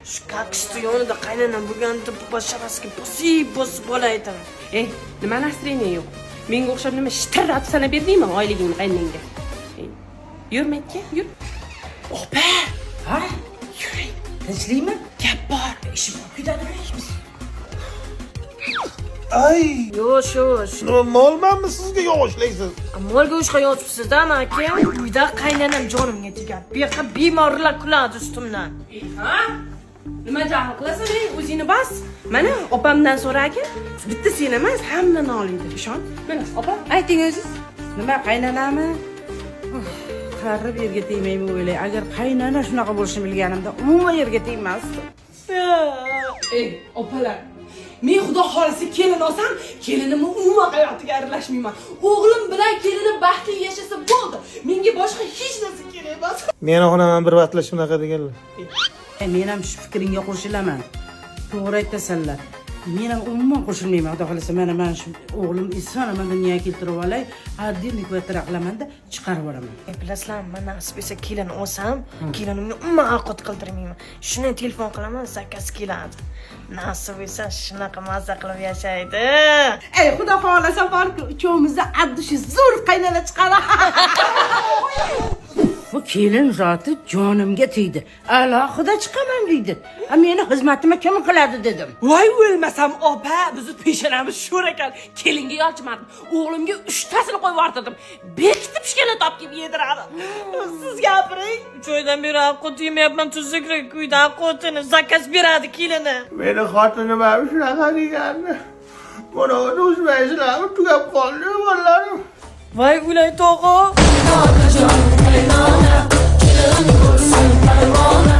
Shu kakishni yonida qaynanam bo'lganida bu basharasiga bosib olaydim. Nima настроение yo'q? Menga o'xshab nima shitirlatib sanab berdingmi oyligingni qaynangga? Yur Makka, yur. Opa! Ha? Yuring. Tinchlikmi? Gap bor. Ishim bor, kuydadiramiz. Ay, Yo'sh. nima molmanmi sizga yoshlaysiz? Molga ushqa yotibsiz-da, aka. Uyda qaynanam jonimga tegan. Bu yoqqa bemorlar kuladi ustimdan. Ha? Nima jahl qilasan, o'zingni bas. Mana opamdan so'ragin. Bitta sen emas, hammani oliydi, ishon. Mana opa, ayting o'zingiz. Nima qaynanami? Qarib yerga tegmaymi o'ylay. Agar qaynana shunaqa bo'lishini bilganimda umuman yerga tegmasdim. Opalar. Men xudo xolisi kelin olsam, kelinimni umuman hayotiga aralashmayman. O'g'lim bilan kelinim baxtli yashasa bo'ldi. Menga boshqa hech narsa kerak emas. Meni xonaman bir vaqtlar shunaqa deganlar. Men ham shu fikringga qo'shilaman. To'g'ri aytasanlar. Men ham umuman qo'shilmayman. Xudo xolisa mana shu o'g'lim Iso mana dunyoga keltirib olay, haddiy kvartira qilaman-da, chiqarib yuboraman. Bilasizlarmi, men nasib etsa kelin olsam, kelinimni umuman ovqat qildirmayman. Shuni telefon qilaman, zakaz keladi. Nasib etsa shunaqa mazza qilib yashaydi. Xudo xolasa borku, uchovimizni addushi zo'r qaynana chiqaradi. Bu kelin zoti jonimga tegdi. Alohida chiqaman deydi. Meni xizmatimni kim qiladi dedim. Voy o'lmasam opa, bizni peshonamiz sho'r ekan. Kelinga yolchimadim. O'g'limga 3 tasini qo'yib yubordim. Bekitib pishkani topib yediradi. Siz gapiring. 3 oydan beri ovqat yemayapman, tuzukroq uyda ovqatini zakaz beradi kelini. Meni xotinim ham shunaqa degandi. Buni o'zmaysizlarmi? Tugab qoldi vallahi. Voy o'lay tog'a. Kaynana, kelin ko'rsin parvona.